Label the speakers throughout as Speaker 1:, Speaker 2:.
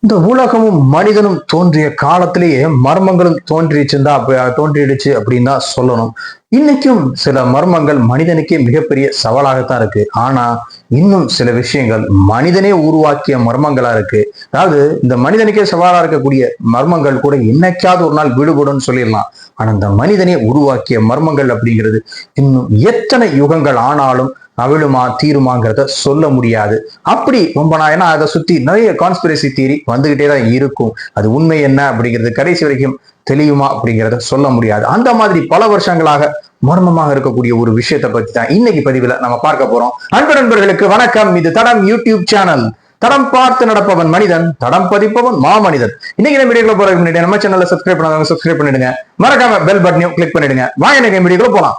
Speaker 1: இந்த உலகமும் மனிதனும் தோன்றிய காலத்திலேயே மர்மங்களும் தோன்றிடுச்சு அப்படின்னு தான் சொல்லணும். இன்னைக்கும் சில மர்மங்கள் மனிதனுக்கே மிகப்பெரிய சவாலாகத்தான் இருக்கு. ஆனா இன்னும் சில விஷயங்கள் மனிதனே உருவாக்கிய மர்மங்களா இருக்கு. அதாவது இந்த மனிதனுக்கே சவாலா இருக்கக்கூடிய மர்மங்கள் கூட என்னைக்காவது ஒரு நாள் விடுபடும் சொல்லிடலாம். ஆனா இந்த மனிதனே உருவாக்கிய மர்மங்கள் அப்படிங்கிறது இன்னும் எத்தனை யுகங்கள் ஆனாலும் அவிழுமா தீருமாங்கிறத சொல்ல முடியாது. அப்படி ரொம்ப நான் ஏன்னா அதை சுத்தி நிறைய கான்ஸ்பிரசி தியரி வந்துகிட்டே தான் இருக்கும். அது உண்மை என்ன அப்படிங்கிறது கடைசி வரைக்கும் தெளியுமா அப்படிங்கிறத சொல்ல முடியாது. அந்த மாதிரி பல வருஷங்களாக மர்மமாக இருக்கக்கூடிய ஒரு விஷயத்தை பத்தி தான் இன்னைக்கு பதிவுல நம்ம பார்க்க போறோம். அன்பு நண்பர்களுக்கு வணக்கம். இது தடம் யூடியூப் சேனல். தடம் பார்த்து நடப்பவன் மனிதன், தடம் பதிப்பவன் மாமனிதன். இன்னைக்கு நம்ம வீடியோக்குள்ள போறதுக்கு முன்னாடி நம்ம சேனல்ல சப்ஸ்கிரைப் பண்ணாதவங்க சப்ஸ்கிரைப் பண்ணிடுங்க. மறக்காம பெல் பட்டனையும் கிளிக் பண்ணிடுங்க. வாங்க இன்னைக்கு வீடியோக்குள்ள போலாம்.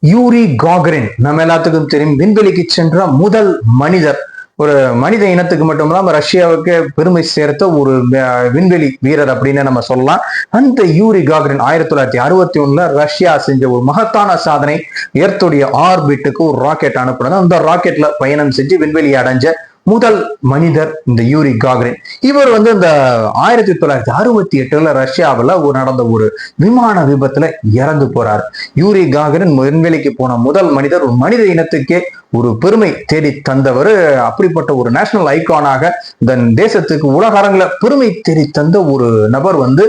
Speaker 1: யூரி காகரின் நம்ம எல்லாத்துக்கும் தெரியும், விண்வெளிக்கு சென்ற முதல் மனிதர். ஒரு மனித இனத்துக்கு மட்டுமில்லாம ரஷ்யாவுக்கு பெருமை சேர்த்த ஒரு விண்வெளி வீரர் அப்படின்னு நம்ம சொல்லலாம். அந்த யூரி காகரின் 1961 ரஷ்யா செஞ்ச ஒரு மகத்தான சாதனை. எர்த்துடைய ஆர்பிட்டுக்கு ஒரு ராக்கெட் அனுப்புனது. அந்த ராக்கெட்ல பயணம் செஞ்சு விண்வெளி அடைஞ்ச முதல் மனிதர் இந்த யூரி காகரின். இவர் வந்து இந்த 1968 ரஷ்யாவில் நடந்த ஒரு விமான விபத்துல இறந்து போறார். யூரி காகரின் விண்வெளிக்கு போன முதல் மனிதர், ஒரு மனித இனத்துக்கே ஒரு பெருமை தேடி தந்தவர். அப்படிப்பட்ட ஒரு நேஷனல் ஐகானாக இந்த தேசத்துக்கு உலக அரங்குல பெருமை தேடி தந்த ஒரு நபர் வந்து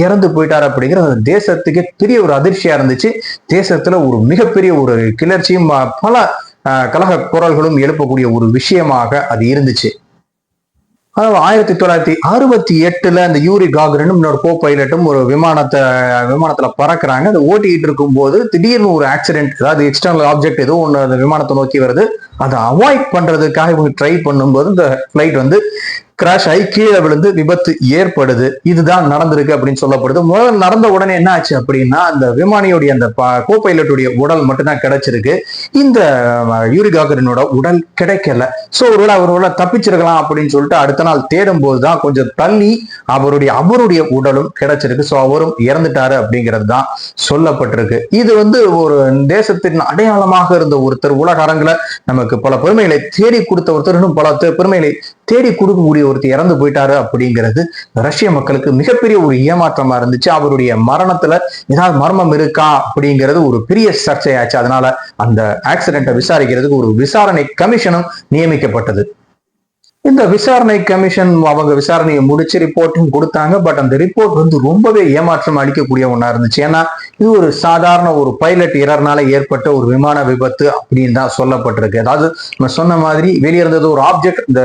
Speaker 1: இறந்து போயிட்டார். அப்படிங்கிற தேசத்துக்கே பெரிய ஒரு அதிர்ச்சியா இருந்துச்சு. தேசத்துல ஒரு மிகப்பெரிய ஒரு கிளர்ச்சியும் பல கலக குரல்களும் எழுப்பக்கூடிய ஒரு விஷயமாக அது இருந்துச்சு. அதாவது 1968 அந்த யூரி காகரினும் இன்னொரு கோ பைலட்டும் ஒரு விமானத்துல பறக்குறாங்க. அதை ஓட்டிக்கிட்டு இருக்கும் போது திடீர்னு ஒரு ஆக்சிடென்ட், அதாவது எக்ஸ்டர்னல் ஆப்ஜெக்ட் ஏதோ ஒன்று அந்த விமானத்தை நோக்கி வருது. அதை அவாய்ட் பண்றதுக்காக இவங்க ட்ரை பண்ணும்போது இந்த பிளைட் வந்து கிராஷ் ஆகி கீழே விழுந்து விபத்து ஏற்படுது. இதுதான் நடந்திருக்கு அப்படின்னு சொல்லப்படுது. முதல் நடந்த உடனே என்ன ஆச்சு அப்படின்னா, அந்த விமானியுடைய அந்த கோ பைலட்டுடைய உடல் மட்டும்தான் கிடைச்சிருக்கு. இந்த யூரி காகரினோட உடல் கிடைக்கல. சோ ஒருவேளை அவரோட தப்பிச்சிருக்கலாம் அப்படின்னு சொல்லிட்டு அடுத்த நாள் தேடும் போதுதான் கொஞ்சம் தள்ளி அவருடைய உடலும் கிடைச்சிருக்கு. சோ அவரும் இறந்துட்டாரு அப்படிங்கிறது தான் சொல்லப்பட்டிருக்கு. இது வந்து ஒரு தேசத்தின் அடையாளமாக இருந்த ஒருத்தர், உலக அரங்குல நமக்கு பல பெருமைகளை தேடி கொடுத்த ஒருத்தர், இன்னும் பல பெருமைகளை தேடி கொடுக்கக்கூடிய ஒருத்தர் இறந்து போயிட்டாரு அப்படிங்கிறது ரஷ்ய மக்களுக்கு மிகப்பெரிய ஒரு ஏமாற்றமா இருந்துச்சு. அவருடைய மரணத்துல ஏதாவது மர்மம் இருக்கா அப்படிங்கிறது ஒரு பெரிய சர்ச்சையாச்சு. அதனால அந்த ஆக்சிடென்ட்டை விசாரிக்கிறதுக்கு ஒரு விசாரணை கமிஷனும் நியமிக்கப்பட்டது. இந்த விசாரணை கமிஷன் அவங்க விசாரணையை முடிச்சு ரிப்போர்ட்டும் கொடுத்தாங்க. பட் அந்த ரிப்போர்ட் வந்து ரொம்பவே ஏமாற்றம் அளிக்கக்கூடிய ஒண்ணா இருந்துச்சு. ஏன்னா இது ஒரு சாதாரண ஒரு பைலட் இரர்னால ஏற்பட்ட ஒரு விமான விபத்து அப்படின்னு தான் சொல்லப்பட்டிருக்கு. அதாவது நம்ம சொன்ன மாதிரி வெளியே இருந்தது ஒரு ஆப்ஜெக்ட் இந்த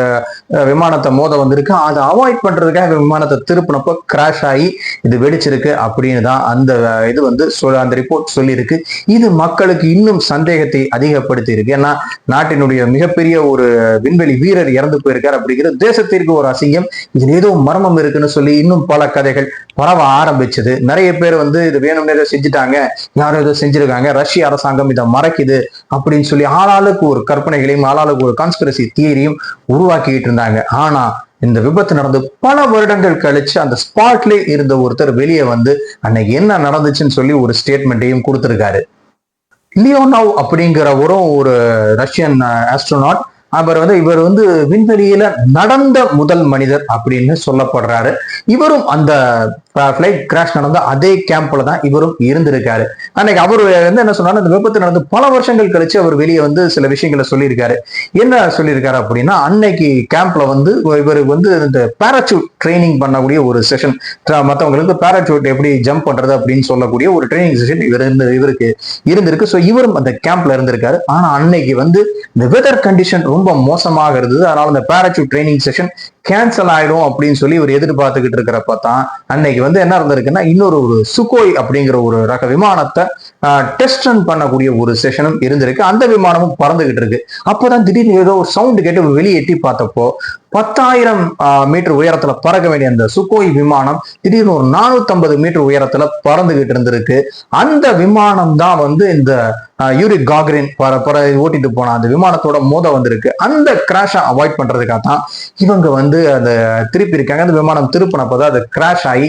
Speaker 1: விமானத்தை மோத வந்திருக்கு. அதை அவாய்ட் பண்றதுக்காக விமானத்தை திருப்பினப்போ கிராஷ் ஆகி இது வெடிச்சிருக்கு அப்படின்னு தான் அந்த இது வந்து அந்த ரிப்போர்ட் சொல்லியிருக்கு. இது மக்களுக்கு இன்னும் சந்தேகத்தை அதிகப்படுத்தி இருக்கு. ஏன்னா நாட்டினுடைய மிகப்பெரிய ஒரு விண்வெளி வீரர் இறந்து போயிருக்காரு அப்படிங்கிறது தேசத்திற்கு ஒரு அசிங்கம். இதுல ஏதோ மர்மம் இருக்குன்னு சொல்லி இன்னும் பல கதைகள் பரவ ஆரம்பிச்சது. நிறைய பேர் வந்து இது வேணும்னு ஏதோ செஞ்சுட்டாங்க, யாரும் ஏதோ செஞ்சிருக்காங்க, ரஷ்ய அரசாங்கம் இதை மறைக்குது அப்படின்னு சொல்லி ஆளாளுக்கு ஒரு கற்பனைகளையும் ஆளாளுக்கு ஒரு கான்ஸ்பிரசி தியரியும் உருவாக்கிட்டு இருந்தாங்க. ஆனா இந்த விபத்து நடந்து பல வருடங்கள் கழிச்சு அந்த ஸ்பாட்ல இருந்த ஒருத்தர் வெளியே வந்து அன்னைக்கு என்ன நடந்துச்சுன்னு சொல்லி ஒரு ஸ்டேட்மெண்ட்டையும் கொடுத்திருக்காரு. லியோனோவ் அப்படிங்கிறவரும் ஒரு ரஷ்யன் ஆஸ்ட்ரோனாட். இவர் வந்து விண்வெளியில நடந்த முதல் மனிதர் அப்படின்னு சொல்லப்படுறாரு. இவரும் அந்த பிளைட் கிராஷ் நடந்த அதே கேம்ப்ல தான் இவரும் இருந்திருக்காரு. அன்னைக்கு அவர் வந்து என்ன சொன்னாரு, அந்த விபத்து நடந்து பல வருஷங்கள் கழிச்சு அவர் வெளியே வந்து சில விஷயங்களை சொல்லியிருக்காரு. என்ன சொல்லியிருக்காரு அப்படின்னா, அன்னைக்கு கேம்ப்ல வந்து இவருக்கு வந்து இந்த பேராசூட் ட்ரைனிங் பண்ணக்கூடிய ஒரு செஷன், மற்றவங்களுக்கு பேராசூட் எப்படி ஜம்ப் பண்றது அப்படின்னு சொல்லக்கூடிய ஒரு ட்ரைனிங் செஷன் இவருக்கு இருந்திருக்கு. ஸோ இவரும் அந்த கேம்ப்ல இருந்திருக்காரு. ஆனா அன்னைக்கு வந்து இந்த வெதர் கண்டிஷன் ரொம்ப மோசமாக இருந்தது. அதனால இந்த பேராசூட் ட்ரைனிங் செஷன் கேன்சல் ஆயிடும் அப்படின்னு சொல்லி இவர் எதிர்பார்த்துக்கிட்டு இருக்கிறப்ப தான் அன்னைக்கு வந்து என்ன இருந்திருக்குன்னா, இன்னொரு ஒரு சுகோய் அப்படிங்கிற ஒரு ரக விமானத்தை டெஸ்ட் ரன் பண்ணக்கூடிய ஒரு செஷனும் இருந்திருக்கு. அந்த விமானமும் பறந்துகிட்டு இருக்கு. அப்பதான் திடீர்னு ஏதோ ஒரு சவுண்ட் கேட்டு வெளியே எட்டி பார்த்தப்போ 10,000 மீட்டர் உயரத்துல பறக்க வேண்டிய அந்த சுகோய் விமானம் திடீர்னு ஒரு 450 மீட்டர் உயரத்துல பறந்துகிட்டு இருந்திருக்கு. அந்த விமானம் தான் வந்து இந்த யூரி காகரின் ஓட்டிட்டு போன அந்த விமானத்தோட மோத வந்திருக்கு. அந்த கிராஷை அவாய்ட் பண்றதுக்காக தான் இவங்க வந்து அந்த திருப்பி இருக்காங்க. அந்த விமானம் திருப்பினப்பதான் அது கிராஷ் ஆகி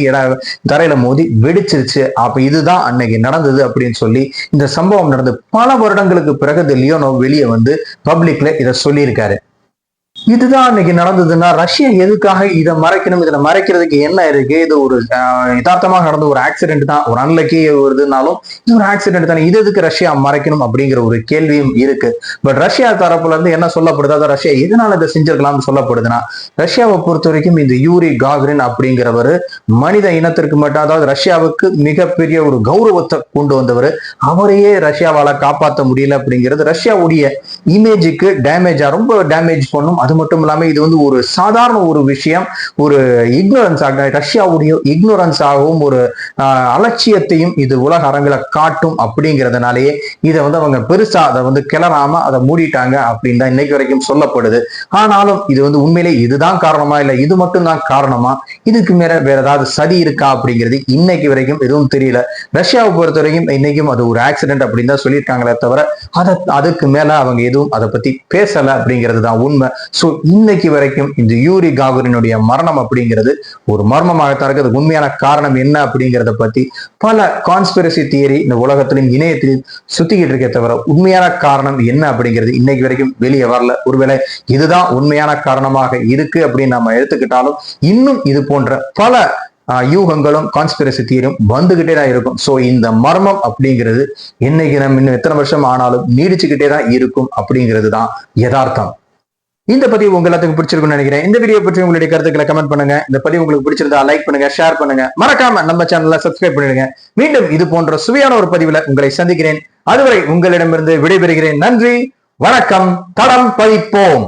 Speaker 1: தரையில மோதி வெடிச்சிருச்சு. அப்ப இதுதான் அன்னைக்கு நடந்தது அப்படின்னு சொல்லி இந்த சம்பவம் நடந்து பல வருடங்களுக்கு பிறகு இந்த லியோனோவ் வெளியே வந்து பப்ளிக்ல இதை சொல்லியிருக்காரு. இதுதான் இன்னைக்கு நடந்ததுன்னா ரஷ்யா எதுக்காக இதை மறைக்கணும், இதுல மறைக்கிறதுக்கு என்ன இருக்கு? இது ஒரு யதார்த்தமாக நடந்த ஒரு ஆக்சிடென்ட் தான், ஒரு அன்லக்கி வருதுனாலும் இது ஒரு ஆக்சிடென்ட் தானே, இது எதுக்கு ரஷ்யா மறைக்கணும் அப்படிங்கிற ஒரு கேள்வியும் இருக்கு. பட் ரஷ்யா தரப்புல இருந்து என்ன சொல்லப்படுது, அதாவது ரஷ்யா எதனால இதை செஞ்சிருக்கலாம்னு சொல்லப்படுதுன்னா, ரஷ்யாவை பொறுத்த வரைக்கும் இந்த யூரி காகரின் அப்படிங்கிறவர் மனித இனத்திற்கு மட்டும், அதாவது ரஷ்யாவுக்கு மிகப்பெரிய ஒரு கௌரவத்தை கொண்டு வந்தவர், அவரையே ரஷ்யாவால காப்பாற்ற முடியல அப்படிங்கிறது ரஷ்யாவுடைய இமேஜுக்கு டேமேஜா, ரொம்ப டேமேஜ் பண்ணும். அது மட்டும் இல்லாம இது வந்து ஒரு சாதாரண ஒரு விஷயம், ஒரு இக்னோரன்ஸ் ஆக, ரஷ்யாவுடைய இக்னோரன்ஸ் ஆகவும் ஒரு அலட்சியத்தையும் இது உலக அரங்கில காட்டும். அப்படிங்கிறதுனாலேயே இதை வந்து அவங்க பெருசா அதை வந்து கிளறாம அதை மூடிட்டாங்க அப்படின்னு தான் இன்னைக்கு வரைக்கும் சொல்லப்படுது. ஆனாலும் இது வந்து உண்மையிலே இதுதான் காரணமா, இல்ல இது மட்டும் தான் காரணமா, இதுக்கு மேல வேற ஏதாவது சதி இருக்கா அப்படிங்கிறது இன்னைக்கு வரைக்கும் எதுவும் தெரியல. ரஷ்யாவை பொறுத்த வரைக்கும் இன்னைக்கும் அது ஒரு ஆக்சிடென்ட் அப்படின்னு தான் சொல்லியிருக்காங்களே தவிர அதுக்கு மேல அவங்க எதுவும் அதை பத்தி பேசல அப்படிங்கிறது தான் உண்மை. சோ இன்னைக்கு வரைக்கும் இந்த யூரி காகரினுடைய மரணம் அப்படிங்கிறது ஒரு மர்மமாகத்தான் இருக்கு. அது உண்மையான காரணம் என்ன அப்படிங்கிறத பத்தி பல கான்ஸ்பிரசி தியரி இந்த உலகத்திலும் இணையத்திலும் சுத்திக்கிட்டு இருக்கே தவிர உண்மையான காரணம் என்ன அப்படிங்கிறது இன்னைக்கு வரைக்கும் வெளியே வரல. ஒருவேளை இதுதான் உண்மையான காரணமாக இருக்கு அப்படின்னு நம்ம எடுத்துக்கிட்டாலும் இன்னும் இது போன்ற பல யூகங்களும் கான்ஸ்பிரசி தியரியும் வந்துகிட்டே தான் இருக்கும். சோ இந்த மர்மம் அப்படிங்கிறது என்னைக்கு நம்ம இன்னும் எத்தனை வருஷம் ஆனாலும் நீடிச்சுக்கிட்டே தான் இருக்கும் அப்படிங்கிறது தான் யதார்த்தம். இந்த பதிவு உங்க எல்லாத்துக்கும் பிடிச்சிருக்கும்னு நினைக்கிறேன். இந்த வீடியோ பற்றி உங்களுடைய கருத்துக்களை கமெண்ட் பண்ணுங்க. இந்த பதிவு உங்களுக்கு பிடிச்சிருந்தா லைக் பண்ணுங்க, ஷேர் பண்ணுங்க, மறக்காம நம்ம சேனலை சப்ஸ்கிரைப் பண்ணிடுங்க. மீண்டும் இது போன்ற சுவையான ஒரு பதிவுல உங்களை சந்திக்கிறேன். அதுவரை உங்களிடமிருந்து விடைபெறுகிறேன். நன்றி, வணக்கம். தடம் பதிப்போம்.